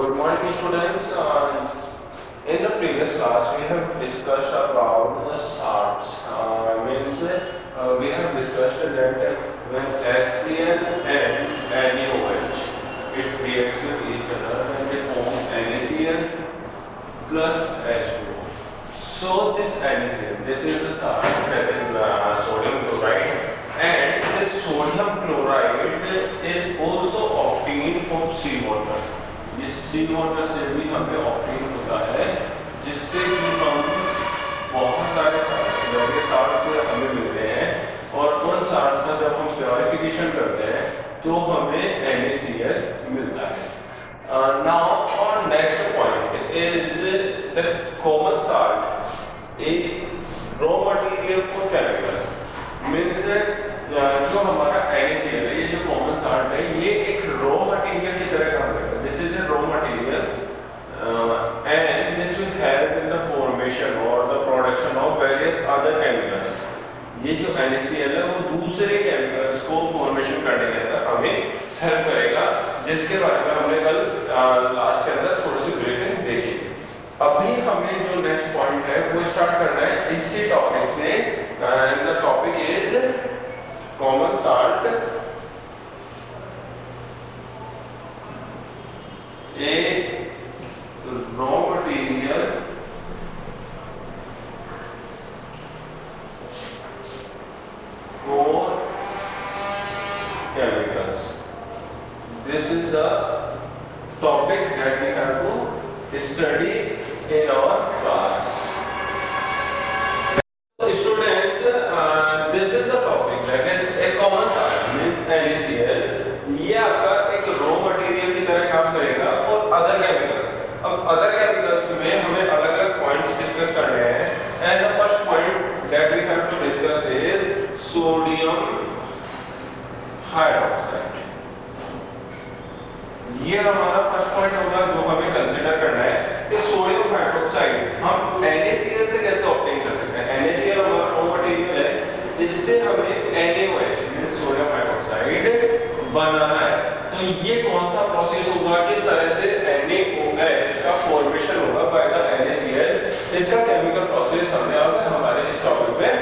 Good morning, students. In the previous class, we have discussed about the salts. We have discussed that when HCl and NaOH it reacts with each other and they form NaCl plus H2O. So this NaCl, this is the salt, that is sodium chloride, and this sodium chloride is also obtained from seawater. ये सी water से भी हमें obtain होता है, जिससे कि हम बहुत सारे साल्ट्स हमें मिलते हैं और उन साल्ट्स का जब हम प्योरिफिकेशन करते हैं तो हमें NaCl मिलता है। नाउ और next point is the common salt, A raw material for chemicals. Means जो हमारा NaCl है, ये जो कॉमन साल्ट है, ये एक रॉ मटेरियल की तरह काम करता है। This is a raw material and this will help in the formation और the production of various other chemicals. ये जो NaCl है वो दूसरे केमिकल्स को फॉर्मेशन करने के अंदर हमें हेल्प करेगा, जिसके बारे में हमने कल लास्ट के अंदर थोड़ी सी ब्रीफिंग देखी। अभी हमें जो नेक्स्ट पॉइंट है वो स्टार्ट करना है इसी टॉपिक से, and the topic is common salt, a raw material for chemicals. This is the topic that we have to study in our class. Students, this is the topic that is a common salt means NaCl. ये आपका एक raw material की तरह काम करेगा for other chemicals. अब other chemicals में हमें अलग अलग पॉइंट्स डिस्कस करने हैं, and the first point that we have to discuss is sodium hydroxide. ये हमारा फर्स्ट पॉइंट होगा जो हमें कंसीडर करना है कि सोडियम हाइड्रोक्साइड हम NaCl से कैसे ऑब्टेन कर सकते हैं। NaCl हमारा रॉ मटेरियल है, इससे हमें NaOH मींस सोडियम हाइड्रोक्साइड बनाना है। तो ये कौन सा प्रोसेस होगा, किस तरह से NaOH का फॉर्मेशन होगा बाय द NaCl, इसका केमिकल प्रोसेस हमें अब हमारे इस टॉपिक में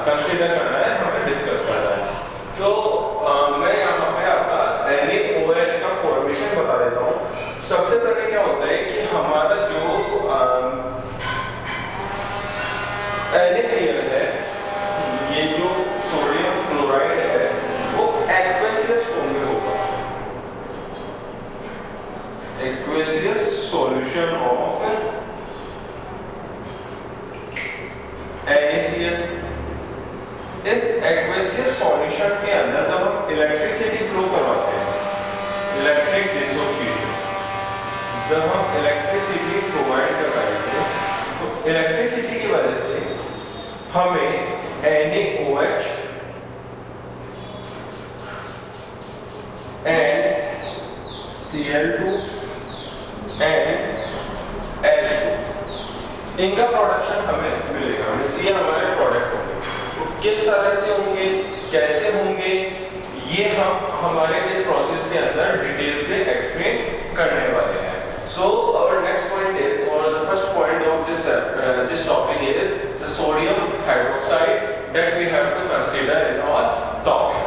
कंसीडर करना है, हमें डिस्कस करना है। तो मैं यहाँ पे आपका NaOH का फॉर्मेशन बता देता हूँ। सबसे पहले क्या होता है कि हमारा जो NaCl है, ये जो सोडियम क्लोराइड है, वो एक्वेसियस फॉर्म में होगा। Aqueous solution of NaCl। इस एक्वेसियस सॉल्यूशन के अंदर जब हम इलेक्ट्रिसिटी फ्लो करवाते हैं, इलेक्ट्रिक डिसोसिएशन, जब हम इलेक्ट्रिसिटी प्रोवाइड करवाएंगे तो इलेक्ट्रिसिटी की वजह से हमें NaOH and Cl2 and H2 इनका प्रोडक्शन हमें मिलेगा। ये हमारे प्रोडक्ट होंगे। तो किस तरह से होंगे, कैसे होंगे, ये हम हमारे इस प्रोसेस के अंदर डिटेल से एक्सप्लेन करने वाले हैं। So our next point is, or the first point of this topic is the sodium hydroxide that we have to consider in our topic.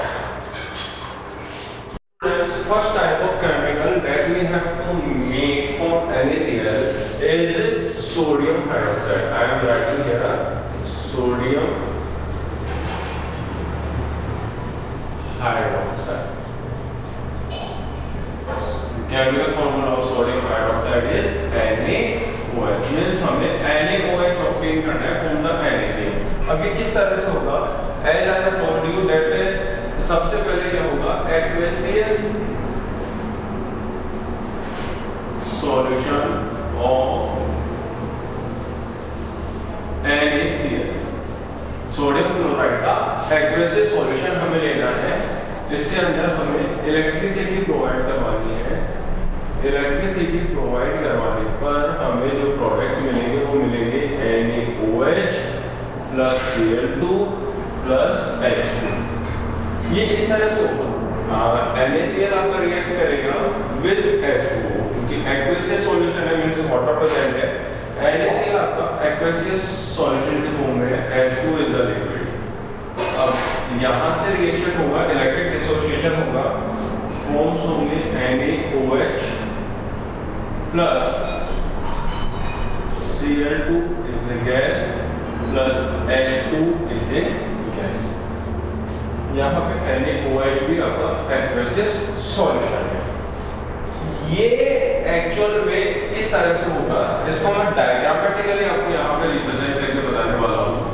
The first type of chemical that we have to make for NaCl is sodium hydroxide. I am writing here sodium hydroxide. Chemical formula of sodium hydroxide is NaOH. Means हमें NaOH obtain करना है from the NaCl। अभी किस तरह से होगा, as I have told you that सबसे पहले क्या होगा, aqueous solution of NaCl। Sodium chloride का एक्वेसियस सॉल्यूशन हमें लेना है, इसके अंदर हमें इलेक्ट्रिसिटी प्रोवाइड करवानी है। इलेक्ट्रिसिटी प्रोवाइड करवाने पर हमें जो प्रोडक्ट्स मिलेंगे वो मिलेंगे NaOH plus Cl2 plus H2। ये इस तरह से होगा। NaCl आपका रिएक्ट करेगा विद H2O क्योंकि एक्वेसियस सॉल्यूशन है मींस वाटर प्रेजेंट है। NaCl आपका एक्वेसियस सॉल्यूशन के फॉर्म में है, H2 इज द लिक्विड। अब यहाँ से रिएक्शन होगा, इलेक्ट्रिक डिसोसिएशन होगा, फॉर्म्स होंगे NaOH plus Cl2 is a gas plus H2 is a gas. यहाँ पे NaOH भी आपका एक्वेसियस सॉल्यूशन है। ये एक्चुअल में किस तरह से होगा इसको मैं डायग्रामेटिकली आपको यहाँ पे रिप्रेजेंट करके बताने वाला हूँ।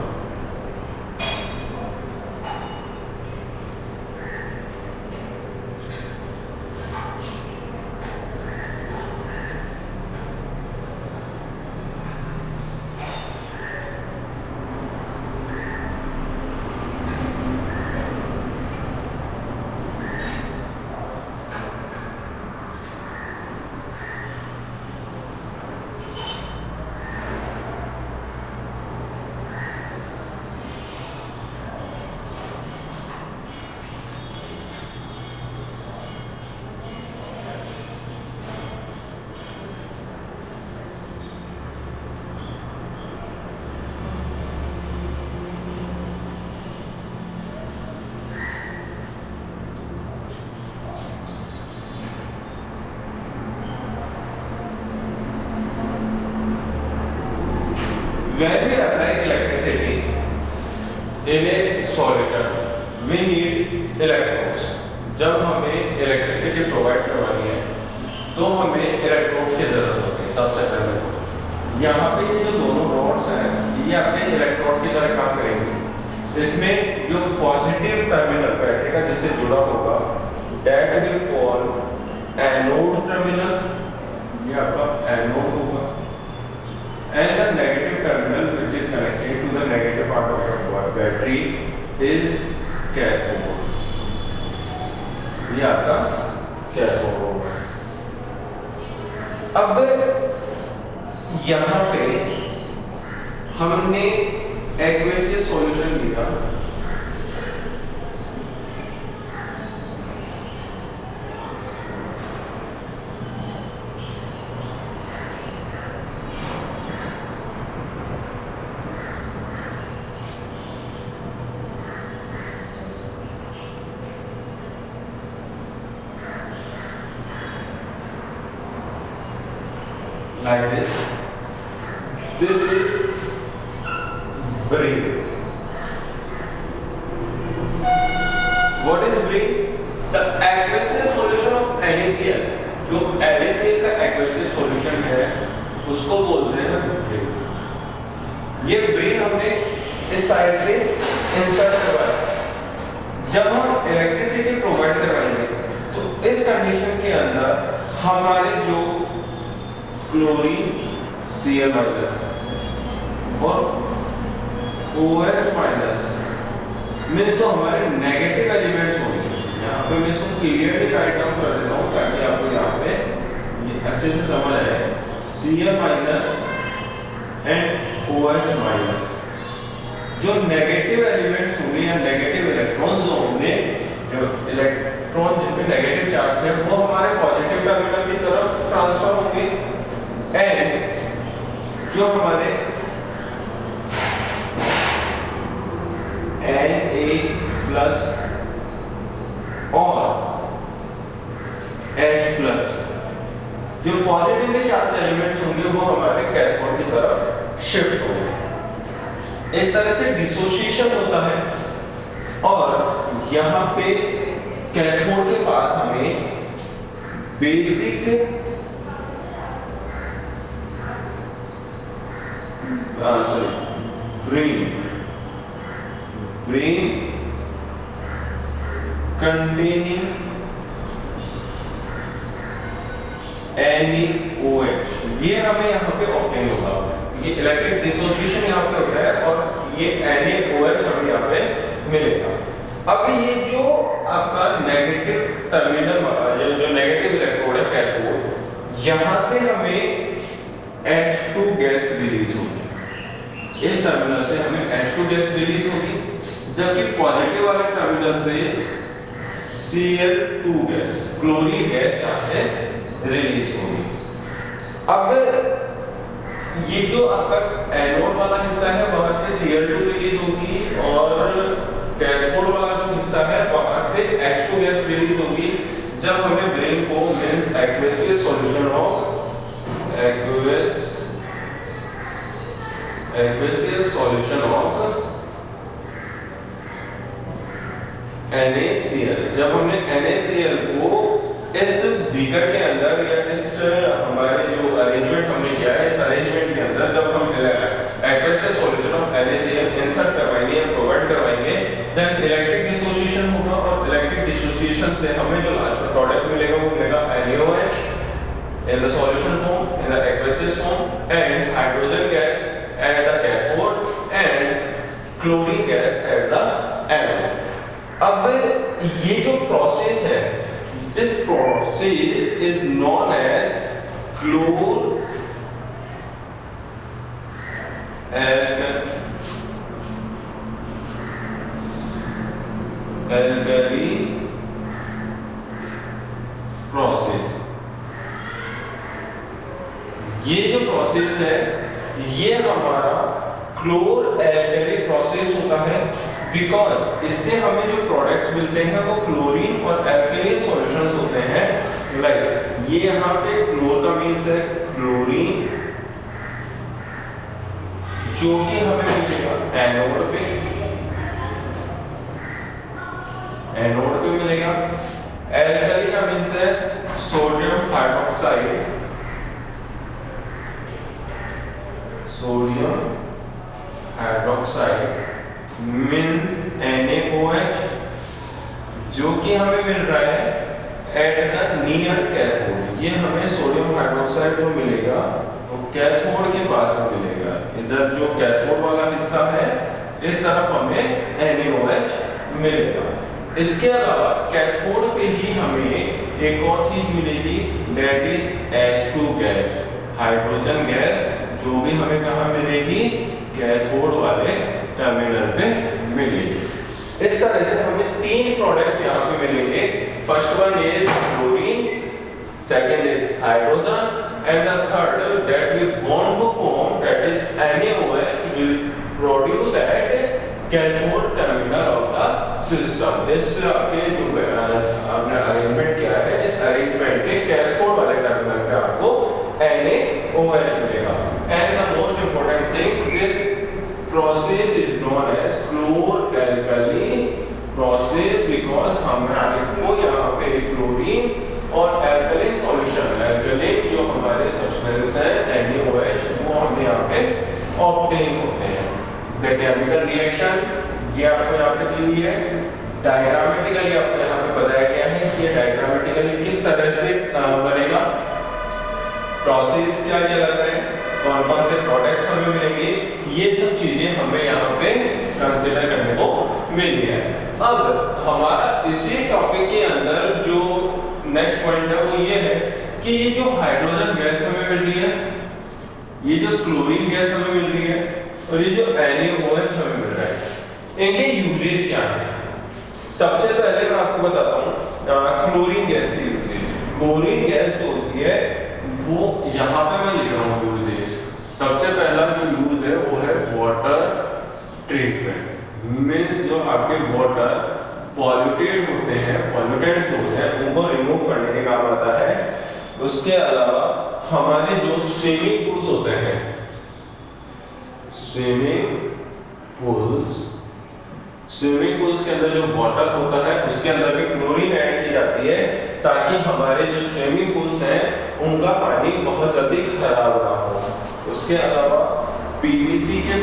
When we apply electricity in a solution, we need electrodes. जब हमें इलेक्ट्रिसिटी प्रोवाइड करवानी है तो हमें इलेक्ट्रोड्स की जरूरत होती है। सबसे पहले यहाँ पे ये जो दोनों रॉड्स हैं ये अपने इलेक्ट्रोड की तरह काम करेंगे। इसमें जो पॉजिटिव टर्मिनल बैटरी का जिससे जुड़ा होगा that will call anode terminal, ये आपका एनोड होगा, and the negative terminal which is connected to the negative part of the battery is cathode, ये आपका कैथोड होगा। अब यहाँ पे हमने एक्वेसियस सॉल्यूशन लिया, like this. This is brine. What is brine? The aqueous solution of NaCl. जो NaCl का aqueous solution है उसको बोलते हैं brine। ये brine हमने इस साइड से इंसर्ट करवाया। जब हम इलेक्ट्रिसिटी प्रोवाइड करवाएंगे तो इस कंडीशन के अंदर हमारे जो क्लोरीन Cl माइनस और OH माइनस मीन्स हमारे नेगेटिव एलिमेंट्स होंगे। यहाँ पे मैं इसको क्लियरली राइट डाउन कर देता हूँ ताकि आपको यहाँ पे ये अच्छे से समझ आए। Cl minus and OH minus जो नेगेटिव एलिमेंट्स होंगे या नेगेटिव इलेक्ट्रॉन्स होंगे, जो इलेक्ट्रॉन जिनपे नेगेटिव चार्ज है वो हमारे पॉजिटिव टर्मिनल की तरफ ट्रांसफर होंगे एंड जो हमारे Na प्लस और H प्लस जो पॉजिटिवली चार्ज एलिमेंट्स होंगे वो हमारे कैथोड की तरफ शिफ्ट होंगे। इस तरह से डिसोसिएशन होता है और यहाँ पे कैथोड के पास हमें बेसिक brine containing NaOH ये हमें यहाँ पे ऑब्टेन होगा। ये इलेक्ट्रिक डिसोसिएशन यहाँ पे होता है और ये NaOH हमें यहाँ पे मिलेगा। अब ये जो आपका नेगेटिव टर्मिनल वाला ये जो नेगेटिव इलेक्ट्रोड है कैथोड, यहाँ से हमें H2 गैस रिलीज होगी। इस टर्मिनल से हमें H2 गैस रिलीज होगी, जबकि पॉजिटिव वाले टर्मिनल से Cl2 गैस, क्लोरीन गैस यहाँ से रिलीज होगी। अब ये जो आपका एनोड वाला हिस्सा है वहां से Cl2 रिलीज होगी और कैथोड वाला जो हिस्सा है वहां से H2 गैस रिलीज होगी। जब हमें ब्रेन को means aqueous solution of aqueous solution of NaCl, जब हमने NaCl को इस बीकर के अंदर या इस हमारे जो अरेंजमेंट हमने किया है इस अरेंजमेंट के अंदर जब हम aqueous solution of NaCl insert करवाएंगे या प्रोवाइड करवाएंगे, देन इलेक्ट्रिक डिसोसिएशन होगा और इलेक्ट्रिक डिसोसिएशन से हमें जो लास्ट में प्रोडक्ट मिलेगा वो मिलेगा NaOH in the solution form, in the aqueous form, and hydrogen gas at the cathode and chlorine gas at the anode. अब ये जो प्रोसेस है, this process is known as alkali process। ये जो प्रोसेस है ये हमारा क्लोर एल्कली प्रोसेस होता है, बिकॉज इससे हमें जो प्रोडक्ट्स मिलते हैं वो क्लोरीन और एल्कलीन सॉल्यूशंस होते हैं। लाइक ये यहाँ पे क्लोर का मीन्स है क्लोरीन, जो कि हमें मिलेगा एनोड पे मिलेगा। एल्कली का मीन्स है sodium hydroxide, sodium hydroxide means NaOH, जो कि हमें मिल रहा है एट द नियर कैथोड। ये हमें सोडियम हाइड्रोक्साइड जो मिलेगा वो कैथोड के पास में मिलेगा। इधर जो कैथोड वाला हिस्सा है इस तरफ हमें NaOH मिलेगा। इसके अलावा कैथोड पे ही हमें एक और चीज मिलेगी, that is H2 gas, hydrogen gas, जो भी हमें कहाँ मिलेगी, कैथोड वाले टर्मिनल पे मिलेगी। इस तरह से हमें तीन प्रोडक्ट्स यहाँ पे मिलेंगे। First one is chlorine, second is hydrogen, and the third that we want to form that is NaOH will produce at cathode terminal of the system. इस आपके जो आपने अरेंजमेंट किया है, इस अरेंजमेंट के कैथोड वाले टर्मिनल पे आपको NaOH मिलेगा। And the most important thing, this process is known as chlor-alkali process because हमको यहाँ पे क्लोरीन और एल्कलीन सॉल्यूशन, एल्कलीन जो हमारे सब्सटेंस है NaOH, वो हमें यहाँ पे ऑब्टेन होते हैं। द केमिकल रिएक्शन ये आपको यहाँ पे दी हुई है, डायग्रामेटिकली आपको यहाँ पे बताया गया है कि ये डायग्रामेटिकली किस तरह से बनेगा, प्रोसेस क्या क्या लग रहा है, कौन कौन से प्रोडक्ट्स हमें मिलेंगे, ये सब चीजें हमें यहाँ पे कंसीडर करने को मिल गया है। अब हमारा इसी टॉपिक के अंदर जो नेक्स्ट पॉइंट है वो ये है कि ये जो हाइड्रोजन गैस हमें मिल रही है, ये जो क्लोरीन गैस हमें मिल रही है और ये जो NaOH हमें मिल रहा है, इनके यूजेस क्या हैं। सबसे पहले मैं आपको बताता हूँ क्लोरीन गैस की यूजेस। क्लोरीन गैस जो होती है वो यहाँ पे मैं लिख रहा हूँ यूजेस। सबसे पहला जो यूज है वो है वाटर ट्रीटमेंट, मीन्स जो आपके वाटर पॉल्यूटेड होते हैं, पॉल्यूटेंट्स होते हैं, उनको रिमूव करने के काम आता है। उसके अलावा हमारे जो स्विमिंग पूल्स होते हैं, स्विमिंग पूल्स के अंदर जो वाटर होता है उसके अंदर भी क्लोरीन ऐड की जाती है ताकि हमारे जो स्विमिंग पूल्स हैं उनका पानी बहुत जल्दी खराब ना हो। उसके अलावा पीवीसी के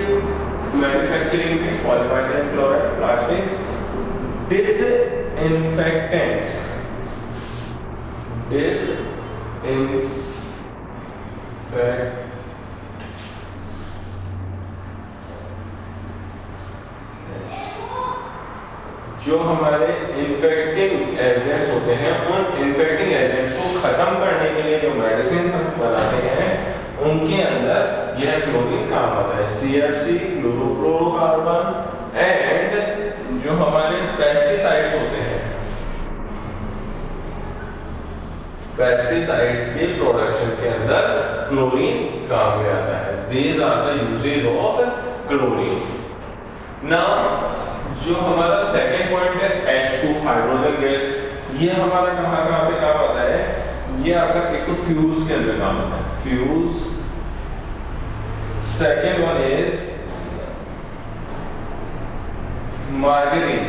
मैन्युफैक्चरिंग में पॉलीविनाइल क्लोराइड प्लास्टिक डिसइंफेक्टेंट्स जो हमारे इन्फेक्टिंग एजेंट्स होते हैं, उन इन्फेक्टिंग एजेंट्स को खत्म करने के लिए जो मेडिसिन हम बनाते हैं उनके अंदर यह क्लोरीन काम आता है। CFC, क्लोरोफ्लोरोकार्बन, एंड जो हमारे पेस्टिसाइड्स होते हैं पेस्टिसाइड्स के प्रोडक्शन के अंदर क्लोरीन काम में आता है। These are the usages of chlorine. Now जो हमारा सेकंड पॉइंट है H2 हाइड्रोजन गैस, ये हमारा कहाँ पे काम आता है? ये आपका एक तो फ्यूल्स के अंदर काम आता है, fuels. Second one is margarine.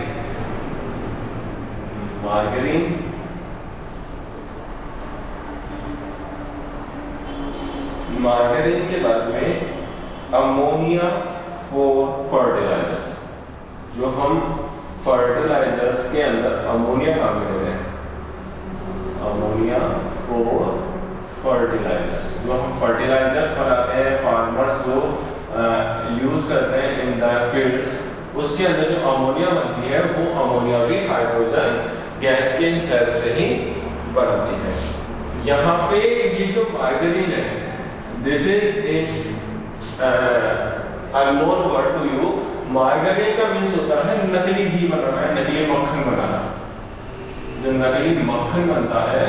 Margarine के बाद में अमोनिया फॉर फर्टिलाइजर्स। जो हम फर्टिलाइजर्स के अंदर अमोनिया काम में लेते हैं, अमोनिया फॉर फर्टिलाइजर्स। जो हम फर्टिलाइजर्स बनाते हैं, फार्मर्स जो यूज करते हैं इन द फील्ड्स, उसके अंदर जो अमोनिया बनती है वो अमोनिया भी हाइड्रोजन गैस के हेल्प से ही बनती है। यहाँ पे ये जो मार्गरीन है, this is unknown word to you. Margarine का मीन्स होता है नकली घी बनाना, है नकली मक्खन बनाना। जो नकली मक्खन बनता है,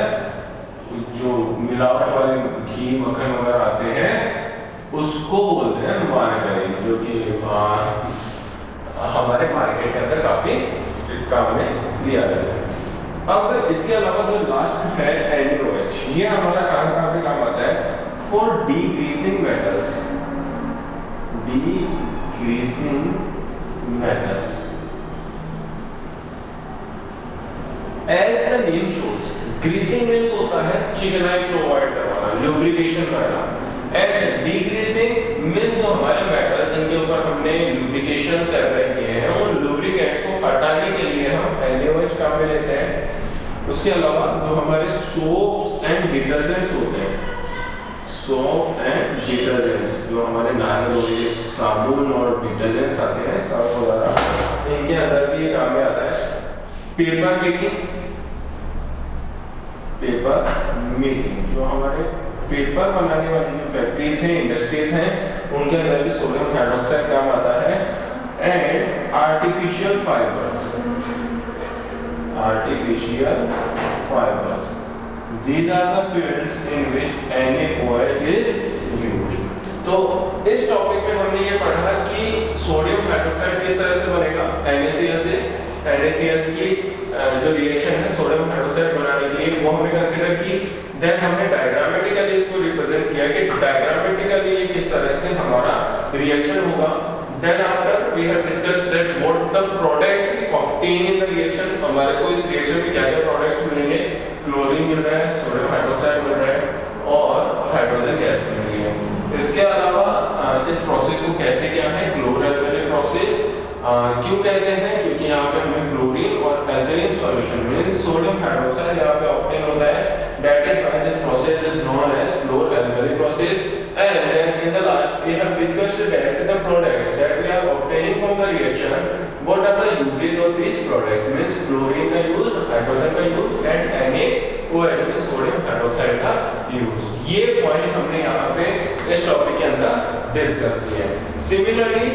जो मिलावट वाले घी मक्खन वगैरह आते हैं, उसको बोलते हैं मार्गरीन, जो कि हमारे मार्केट के अंदर काफी काम में लिया जाता है। अब इसके अलावा जो लास्ट है NaOH, ये हमारा कहाँ पे काम आता है? For degreasing metals, degreasing metals. As the name shows, greasing means होता है चिकनाई प्रोवाइड करवाना, लुब्रिकेशन करना। एंड डिक्रीजिंग मीन्स जो हमारे मेटल्स जिनके ऊपर हमने लुब्रिकेशन अप्लाई किए हैं, उन लुब्रिकेंट्स को हटाने के लिए हम NaOH काम में लेते हैं। उसके अलावा जो हमारे सोप्स एंड डिटर्जेंट्स होते हैं, सोप एंड डिटर्जेंट्स, जो हमारे नहाने धोने साबुन और डिटर्जेंट्स आते हैं, सर्फ वगैरह, इनके अंदर भी ये काम में आता है। पेपर मेकिंग, जो हमारे पेपर बनाने वाली जो फैक्ट्रीज हैं, इंडस्ट्रीज हैं, उनके अंदर भी सोडियम हाइड्रोक्साइड काम आता है। And artificial fibres, these are the fields in which NaOH is used। तो इस टॉपिक में हमने ये पढ़ा कि सोडियम हाइड्रोक्साइड किस तरह से बनेगा NaCl से। NaCl की जो रिएक्शन है सोडियम हाइड्रोक्साइड बनाने के लिए, वो हमने कंसीडर की। देन हमने डायग्रामेटिकली इसको रिप्रेजेंट किया कि डायग्रामेटिकली ये किस तरह से हमारा रिएक्शन होगा। Then after we have discussed that what the products obtained in the reaction, हमारे को इस रिएक्शन में क्या क्या प्रोडक्ट्स मिलेंगे? क्लोरीन मिल रहा है, सोडियम हाइड्रोक्साइड मिल रहा है और हाइड्रोजन गैस मिल रही है। इसके अलावा इस प्रोसेस को कहते क्या है? Chloro-alkali process. क्यों कहते हैं? क्योंकि यहाँ पे हमें क्लोरीन और alkaline solution means sodium hydroxide यहाँ पे ऑब्टेन होता है। That is why this process is known as chloro-alkali process। And then in the last we have discussed that the products that we are obtaining from the reaction, what are the uses of these products? Means chlorine का use, hydrogen का use and NaOH में sodium hydroxide का use। ये points हमने यहाँ पे इस topic के अंदर डिस्कस किए हैं। सिमिलरली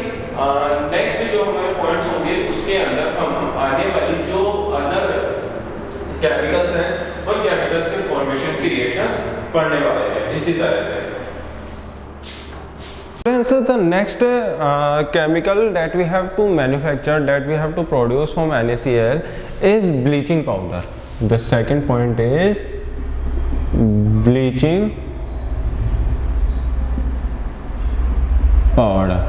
नेक्स्ट जो हमारे पॉइंट्स होंगे उसके अंदर हम आने वाली जो अदर केमिकल्स हैं और केमिकल्स के फॉर्मेशन की रिएक्शंस पढ़ने वाले हैं इसी तरह से। So the next chemical that we have to manufacture, that we have to produce from NaCl is bleaching powder. The second point is bleaching powder.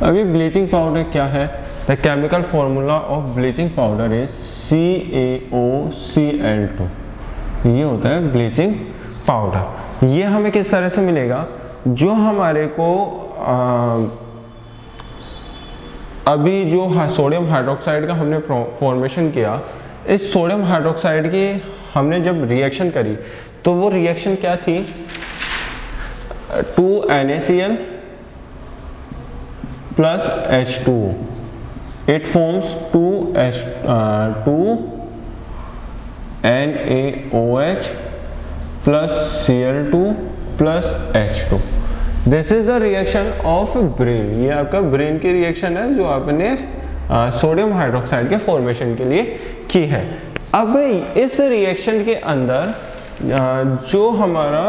अभी bleaching powder क्या है? The chemical formula of bleaching powder is CaOCl2। ये होता है bleaching powder। ये हमें किस तरह से मिलेगा? जो हमारे को अभी जो सोडियम हाइड्रोक्साइड का हमने फॉर्मेशन किया, इस सोडियम हाइड्रोक्साइड की हमने जब रिएक्शन करी तो वो रिएक्शन क्या थी? 2NaCl plus H2O, it forms 2NaOH plus Cl2 plus H2। This is the reaction of brine. ये आपका ब्रीन की रिएक्शन है जो आपने सोडियम हाइड्रोक्साइड के फॉर्मेशन के लिए की है। अब इस रिएक्शन के अंदर जो हमारा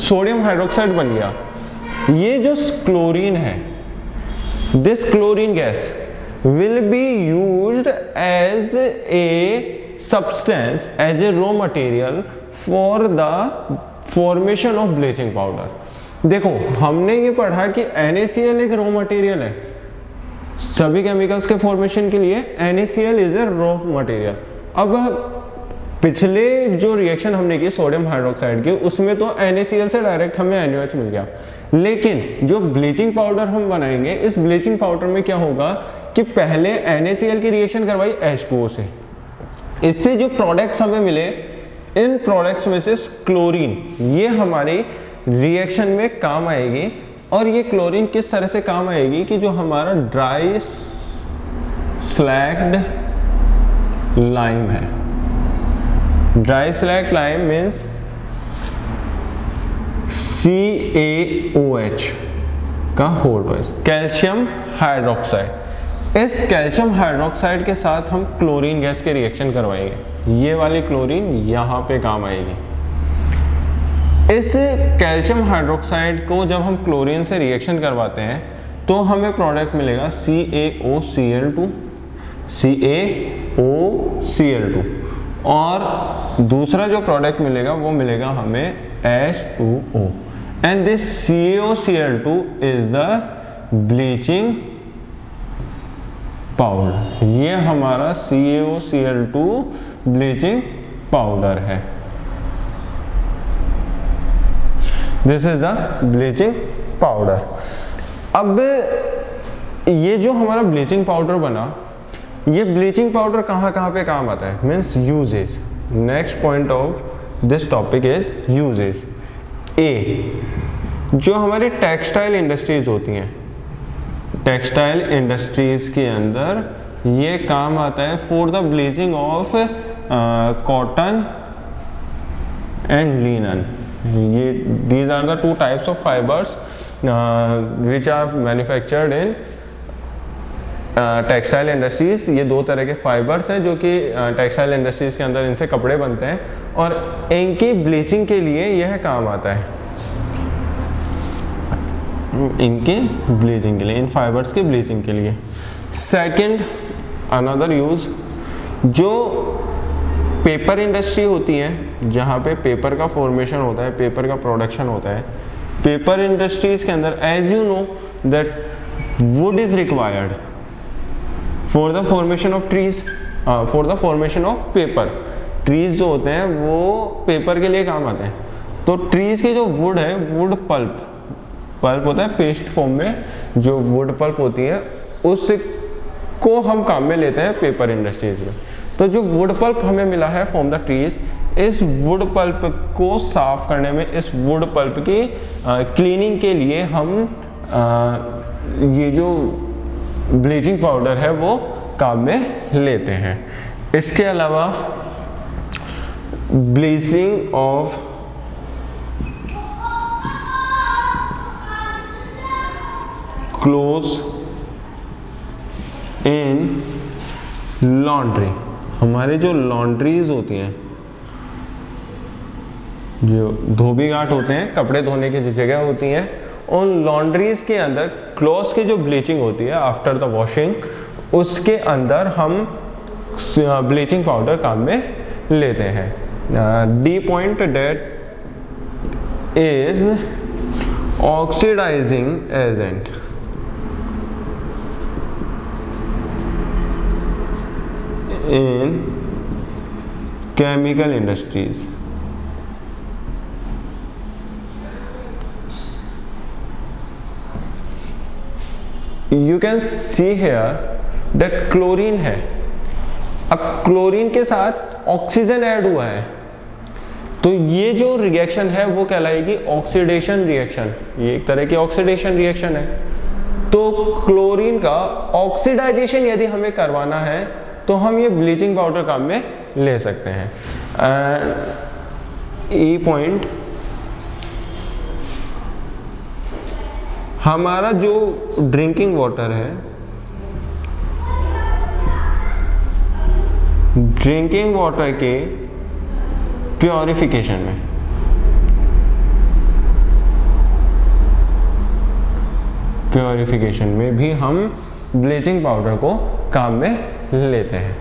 सोडियम हाइड्रोक्साइड बन गया, ये जो क्लोरीन है, this chlorine gas will be used as a substance, as a raw material for the formation of bleaching powder। देखो हमने ये पढ़ा कि NaCl एक रॉ मटेरियल है, सभी केमिकल्स के फॉर्मेशन के लिए NaCl is a raw material. अब पिछले जो रिएक्शन हमने की सोडियम हाइड्रोक्साइड की, उसमें तो NaCl से डायरेक्ट हमें NaOH मिल गया, लेकिन जो ब्लीचिंग पाउडर हम बनाएंगे, इस ब्लीचिंग पाउडर में क्या होगा कि पहले NaCl की रिएक्शन करवाई H2O से, इससे जो प्रोडक्ट्स हमें मिले, इन प्रोडक्ट्स में से क्लोरीन ये हमारी रिएक्शन में काम आएगी। और ये क्लोरीन किस तरह से काम आएगी कि जो हमारा ड्राई स्लैग्ड लाइम है, dry slagged lime means CaOH का होल ट्वाइस, कैल्शियम हाइड्रोक्साइड। इस कैल्शियम हाइड्रोक्साइड के साथ हम क्लोरीन गैस के रिएक्शन करवाएंगे, ये वाली क्लोरीन यहाँ पे काम आएगी। इस कैल्शियम हाइड्रोक्साइड को जब हम क्लोरीन से रिएक्शन करवाते हैं तो हमें प्रोडक्ट मिलेगा CaOCl2, और दूसरा जो प्रोडक्ट मिलेगा वो मिलेगा हमें H2O, and this CaOCl2 is the bleaching powder. ये हमारा CaOCl2 ब्लीचिंग पाउडर है, this is the bleaching powder. अब ये जो हमारा ब्लीचिंग पाउडर बना, ये ब्लीचिंग पाउडर कहाँ कहाँ पे काम आता है, means uses. Next point of this topic is uses. ए, जो हमारी टेक्सटाइल इंडस्ट्रीज होती हैं, टेक्सटाइल इंडस्ट्रीज के अंदर ये काम आता है for the bleaching of cotton and linen. ये these are the two types of fibres which are manufactured in textile industries. ये दो तरह के फाइबर्स हैं जो कि टेक्सटाइल इंडस्ट्रीज के अंदर इनसे कपड़े बनते हैं, और इनकी ब्लीचिंग के लिए यह काम आता है, इनके ब्लीचिंग के लिए, इन फाइबर्स के ब्लीचिंग के लिए। सेकंड, अनदर यूज, जो पेपर इंडस्ट्री होती है, जहाँ पे पेपर का फॉर्मेशन होता है, पेपर का प्रोडक्शन होता है, पेपर इंडस्ट्रीज के अंदर as you know that wood is required for the formation of trees, for the formation of paper. Trees जो होते हैं वो पेपर के लिए काम आते हैं, तो ट्रीज के जो वुड है, वुड पल्प होता है पेस्ट फॉर्म में, जो वुड पल्प होती है उसको हम काम में लेते हैं पेपर इंडस्ट्रीज में। तो जो वुड पल्प हमें मिला है फ्रॉम द ट्रीज, इस वुड पल्प को साफ करने में, इस वुड पल्प की क्लीनिंग के लिए हम ये जो ब्लीचिंग पाउडर है वो काम में लेते हैं। इसके अलावा bleaching of clothes in laundry, हमारे जो लॉन्ड्रीज होती हैं, जो धोबी घाट होते हैं, कपड़े धोने की जो जगह होती हैं, उन लॉन्ड्रीज के अंदर क्लॉथ्स की जो ब्लीचिंग होती है आफ्टर द वॉशिंग, उसके अंदर हम ब्लीचिंग पाउडर काम में लेते हैं। The point that is oxidising agent. in chemical industries, you can see here that chlorine है। अब क्लोरीन के साथ ऑक्सीजन ऐड हुआ है, तो ये जो रिएक्शन है वो कहलाएगी ऑक्सीडेशन रिएक्शन। ये एक तरह की ऑक्सीडेशन रिएक्शन है। तो क्लोरीन का ऑक्सीडाइजेशन यदि हमें करवाना है तो हम ये ब्लीचिंग पाउडर काम में ले सकते हैं। ई पॉइंट, हमारा जो ड्रिंकिंग वाटर है ड्रिंकिंग वाटर के प्योरिफिकेशन में भी हम ब्लीचिंग पाउडर को काम में लेते हैं।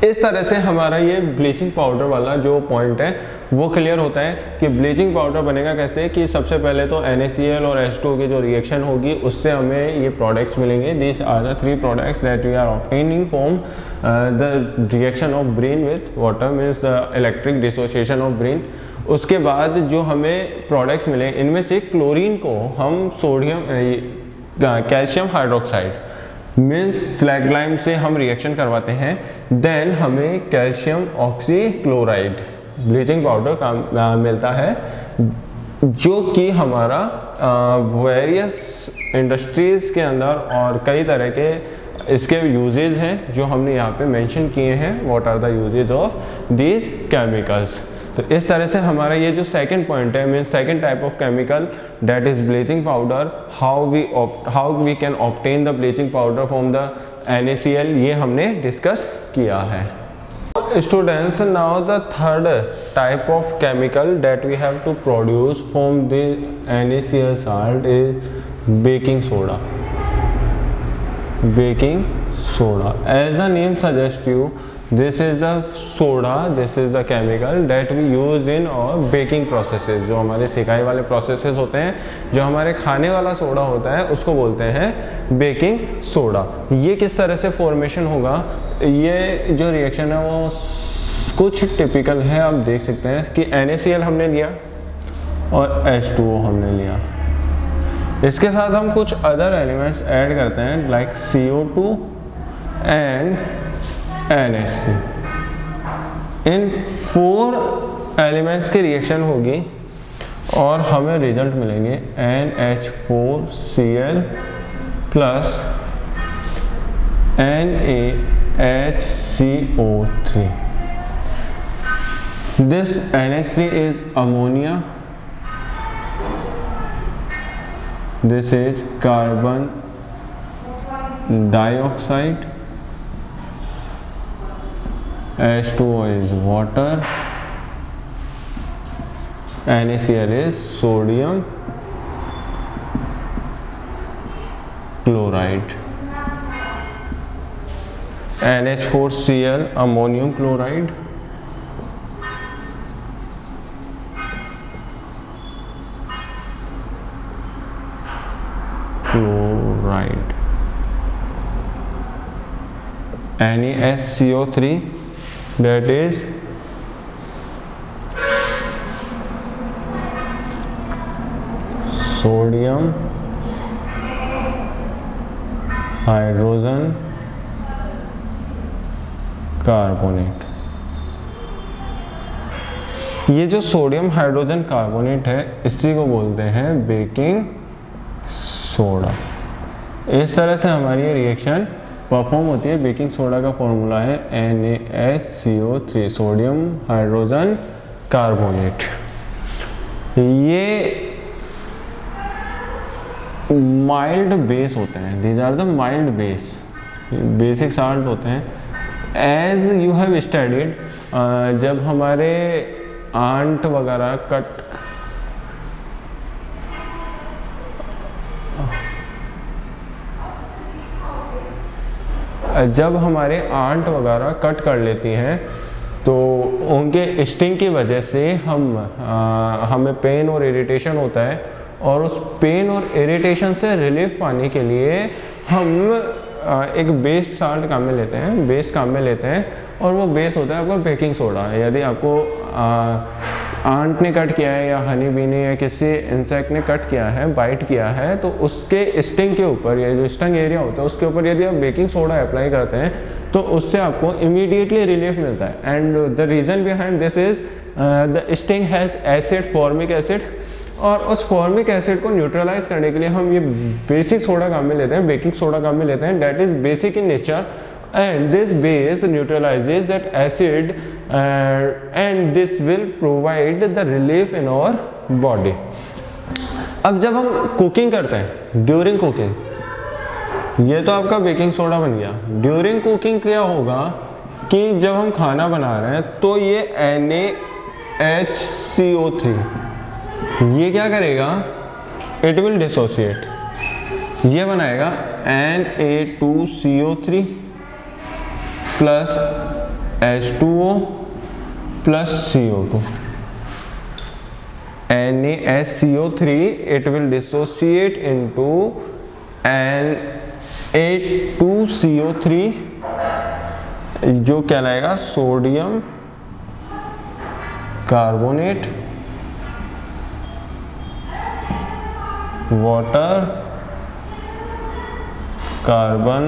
इस तरह से हमारा ये ब्लीचिंग पाउडर वाला जो पॉइंट है वो क्लियर होता है कि ब्लीचिंग पाउडर बनेगा कैसे, कि सबसे पहले तो NaCl और H2O की जो रिएक्शन होगी उससे हमें ये प्रोडक्ट्स मिलेंगे। This are the 3 products that we are obtaining from the reaction of brine with water, means the electric dissociation of brine. उसके बाद जो हमें प्रोडक्ट्स मिले इनमें से क्लोरीन को हम सोडियम कैल्शियम हाइड्रोक्साइड मीन्स स्लैगलाइम से हम रिएक्शन करवाते हैं, देन हमें कैल्शियम ऑक्सीक्लोराइड ब्लीचिंग पाउडर का मिलता है, जो कि हमारा वेरियस इंडस्ट्रीज़ के अंदर और कई तरह के इसके यूजेज हैं जो हमने यहाँ पे मेंशन किए हैं। What are the usages of these chemicals. तो इस तरह से हमारा ये जो सेकंड पॉइंट है, mean second type of chemical that is bleaching powder, how we can obtain the bleaching powder from the NaCl, ये हमने डिस्कस किया है। Students, now the third type of chemical that we have to produce from the NaCl salt is baking soda. Baking soda, as the name suggests you, this is the soda, this is the chemical that we use in our baking processes। जो हमारे सिकाई वाले processes होते हैं, जो हमारे खाने वाला सोडा होता है उसको बोलते हैं बेकिंग सोडा। ये किस तरह से फॉर्मेशन होगा, ये जो रिएक्शन है वो कुछ टिपिकल है। आप देख सकते हैं कि NaCl हमने लिया और H2O हमने लिया, इसके साथ हम कुछ अदर एलिमेंट्स ऐड करते हैं like CO2 and NH3। In 4 elements की रिएक्शन होगी और हमें रिजल्ट मिलेंगे NH4Cl plus NaHCO3। This NH3 is ammonia, this is carbon dioxide, H2O is water, NaCl is sodium chloride, NH4Cl ammonium chloride, NaSCO3 that is sodium hydrogen carbonate. ये जो sodium hydrogen carbonate है इसी को बोलते हैं baking soda. इस तरह से हमारी ये रिएक्शन परफॉर्म होती है। बेकिंग सोडा का फॉर्मूला है NaSCO3 सोडियम हाइड्रोजन कार्बोनेट। ये माइल्ड बेस होते हैं, these are the mild base, basic salt होते हैं। एज यू हैव स्टडीड, जब हमारे आंट वगैरह कट कर लेती हैं तो उनके स्टिंग की वजह से हमें पेन और इरिटेशन होता है, और उस पेन और इरिटेशन से रिलीफ पाने के लिए हम एक बेस साल्ट काम में लेते हैं, और वो बेस होता है आपका बेकिंग सोडा। यदि आपको आंट ने कट किया है या हनी बी ने या किसी इंसेक्ट ने कट किया है, बाइट किया है, तो उसके स्टिंग के ऊपर या जो स्टिंग एरिया होता है उसके ऊपर यदि आप बेकिंग सोडा अप्लाई करते हैं तो उससे आपको इमीडिएटली रिलीफ मिलता है। And the reason behind this is the sting has acid, formic acid, और उस फॉर्मिक एसिड को न्यूट्रलाइज करने के लिए हम ये बेसिक सोडा काम में लेते हैं, बेकिंग सोडा काम में लेते हैं। That is basic in nature, and this base neutralizes that acid and this will provide the relief in our body। अब जब हम कुकिंग करते हैं, ड्यूरिंग कुकिंग ये तो आपका बेकिंग सोडा बन गया। ड्यूरिंग कुकिंग क्या होगा कि जब हम खाना बना रहे हैं तो ये NaHCO3 ये क्या करेगा, इट विल डिसोसिएट, ये बनाएगा Na2CO3 plus H2O plus CO2। NaHCO3 it will dissociate into Na2CO3 जो कहलाएगा sodium carbonate water carbon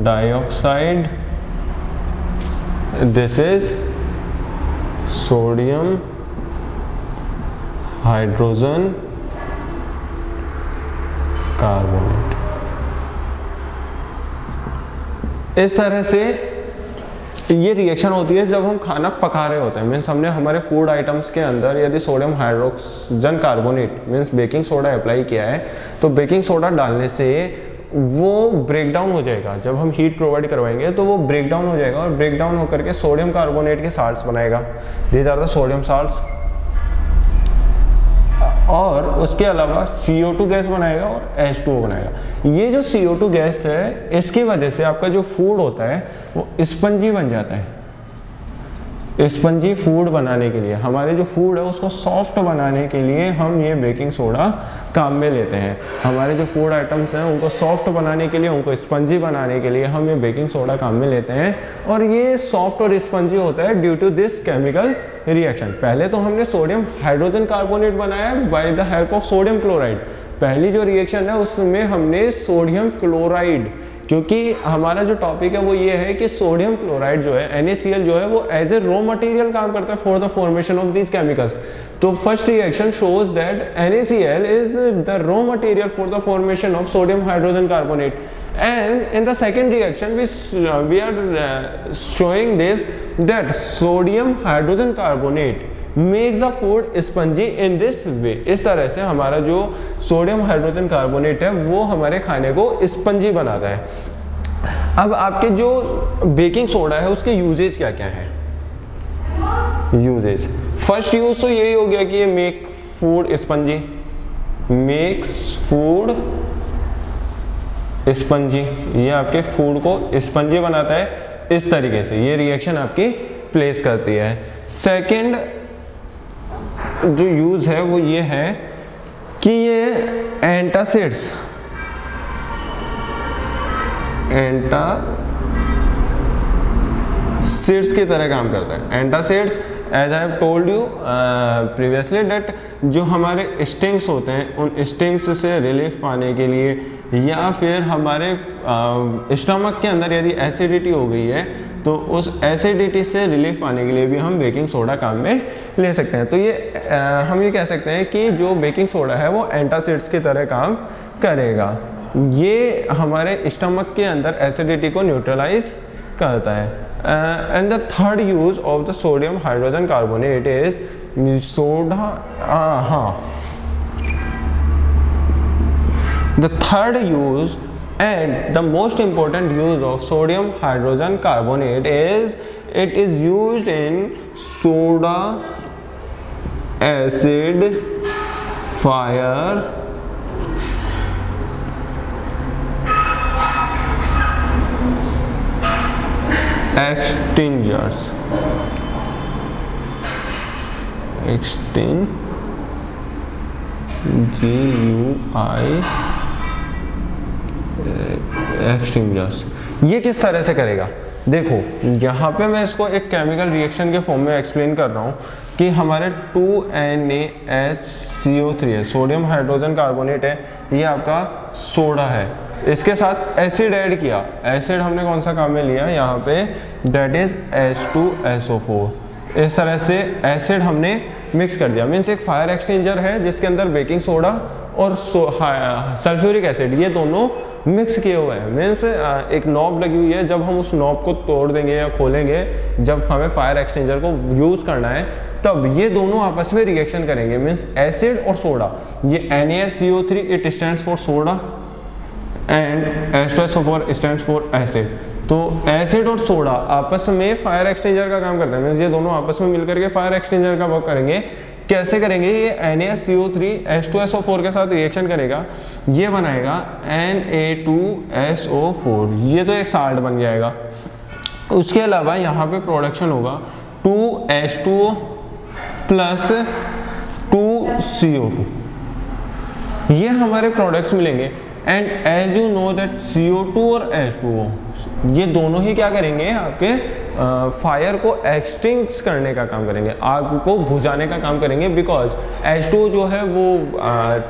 dioxide, this is sodium hydrogen carbonate. इस तरह से ये रिएक्शन होती है जब हम खाना पका रहे होते हैं। मीन्स हमने हमारे फूड आइटम्स के अंदर यदि sodium hydrogen carbonate means baking soda apply किया है तो बेकिंग सोडा डालने से वो ब्रेक डाउन हो जाएगा। जब हम हीट प्रोवाइड करवाएंगे तो वो ब्रेक डाउन हो जाएगा और ब्रेक डाउन होकर के सोडियम कार्बोनेट के साल्ट्स बनाएगा। These are the sodium salts. और उसके अलावा CO2 गैस बनाएगा और H2O बनाएगा। ये जो CO2 गैस है इसकी वजह से आपका जो फूड होता है वो स्पंजी बन जाता है। स्पंजी फूड बनाने के लिए, हमारे जो फूड है उसको सॉफ्ट बनाने के लिए हम ये बेकिंग सोडा काम में लेते हैं। हमारे जो फूड आइटम्स हैं उनको सॉफ्ट बनाने के लिए, उनको स्पंजी बनाने के लिए हम ये बेकिंग सोडा काम में लेते हैं। और ये सॉफ्ट और स्पंजी होता है due to this chemical reaction. पहले तो हमने सोडियम हाइड्रोजन कार्बोनेट बनाया by the help of sodium chloride. पहली जो रिएक्शन है उसमें हमने सोडियम क्लोराइड, क्योंकि हमारा जो टॉपिक है वो ये है कि सोडियम क्लोराइड जो है NaCl जो है वो एज ए रॉ मटेरियल काम करता है for the formation of these chemicals. तो first reaction shows that NaCl is the raw material for the formation of sodium hydrogen carbonate. And in the second reaction we are showing this that sodium hydrogen carbonate makes the food spongy in this way। इस तरह से हमारा जो sodium hydrogen carbonate है वो हमारे खाने को स्पंजी बनाता है। अब आपके जो बेकिंग सोडा है उसके यूजेज क्या क्या है। यूजेज, फर्स्ट यूज तो यही हो गया कि ये make food spongy, makes food spongy, ये आपके फूड को स्पंजी बनाता है। इस तरीके से ये रिएक्शन आपकी प्लेस करती है। सेकंड जो यूज है वो ये है कि ये एंटासिड्स की तरह काम करता है। Antacids as I have told you previously that जो हमारे स्टिंग्स होते हैं उन स्टिंग्स से रिलीफ पाने के लिए या फिर हमारे स्टमक के अंदर यदि एसिडिटी हो गई है तो उस एसिडिटी से रिलीफ पाने के लिए भी हम बेकिंग सोडा काम में ले सकते हैं। तो ये हम ये कह सकते हैं कि जो बेकिंग सोडा है वो एंटासिड्स की तरह काम करेगा। ये हमारे स्टमक के अंदर एसिडिटी को न्यूट्रलाइज करता है। And the third use of the sodium hydrogen carbonate is the third use and the most important use of sodium hydrogen carbonate is it is used in soda acid fire extinguishers extinguishers. ये किस तरह से करेगा, देखो यहाँ पे मैं इसको एक केमिकल रिएक्शन के फॉर्म में एक्सप्लेन कर रहा हूँ कि हमारे 2NaHCO3 है, सोडियम हाइड्रोजन कार्बोनेट है, ये आपका सोडा है, इसके साथ एसिड ऐड किया। एसिड हमने कौन सा काम में लिया यहाँ पे, दैट इज H2SO4। इस तरह से एसिड हमने मिक्स कर दिया। मीन्स एक फायर एक्सटिंजर है जिसके अंदर बेकिंग सोडा और सल्फ्यूरिक एसिड ये दोनों मिक्स किए हुए हैं। मीन्स एक नॉब लगी हुई है, जब हम उस नॉब को तोड़ देंगे या खोलेंगे, जब हमें फायर एक्सटिंजर को यूज़ करना है तब ये दोनों आपस में रिएक्शन करेंगे, मीन्स एसिड और सोडा। ये NaCO3 it stands for soda and H2SO4 stands for acid. तो एसिड और सोडा आपस में फायर एक्सटिंजर का काम करते हैं, मीन्स ये दोनों आपस में मिलकर के फायर एक्सटिंजर का वर्क करेंगे। कैसे करेंगे? ये NaCO3 H2SO4 के साथ रिएक्शन करेगा, ये बनाएगा Na2SO4, ये तो एक साल्ट बन जाएगा। उसके अलावा यहाँ पे प्रोडक्शन होगा 2H2O प्लस 2CO2, ये हमारे प्रोडक्ट्स मिलेंगे। And as you know that CO2 और H2O ये दोनों ही क्या करेंगे? आपके फायर को एक्सटिंक्ट करने का काम करेंगे, आग को बुझाने का काम करेंगे, बिकॉज H2O जो है वो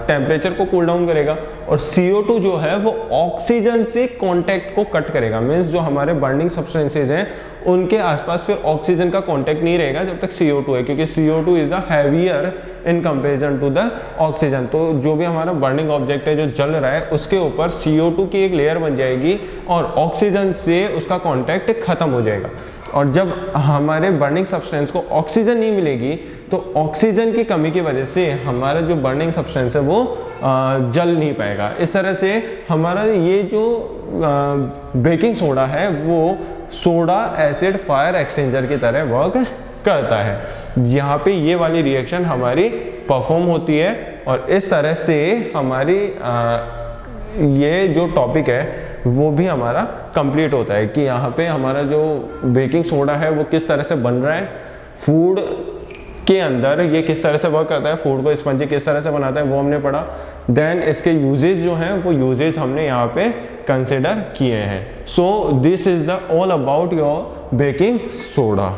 टेम्परेचर को कूल डाउन करेगा और CO2 जो है वो ऑक्सीजन से कांटेक्ट को कट करेगा। मीन्स जो हमारे बर्निंग सब्सटेंसेज हैं उनके आसपास फिर ऑक्सीजन का कांटेक्ट नहीं रहेगा जब तक CO2 है, क्योंकि CO2 is the heavier in comparison to the oxygen. तो जो भी हमारा बर्निंग ऑब्जेक्ट है जो जल रहा है उसके ऊपर CO2 की एक लेयर बन जाएगी और ऑक्सीजन से उसका कांटेक्ट खत्म हो जाएगा। और जब हमारे बर्निंग सब्सटेंस को ऑक्सीजन नहीं मिलेगी तो ऑक्सीजन की कमी की वजह से हमारा जो बर्निंग सब्सटेंस है वो जल नहीं पाएगा। इस तरह से हमारा ये जो बेकिंग सोडा है वो सोडा एसिड फायर एक्सटिंजर की तरह वर्क करता है। यहाँ पे ये वाली रिएक्शन हमारी परफॉर्म होती है और इस तरह से हमारी ये जो टॉपिक है वो भी हमारा कंप्लीट होता है कि यहाँ पे हमारा जो बेकिंग सोडा है वो किस तरह से बन रहा है, फूड के अंदर ये किस तरह से वर्क करता है, फूड को स्पंजी किस तरह से बनाता है वो हमने पढ़ा। देन इसके यूजेज जो हैं वो यूजेज हमने यहाँ पे कंसिडर किए हैं। So this is the all about your baking soda.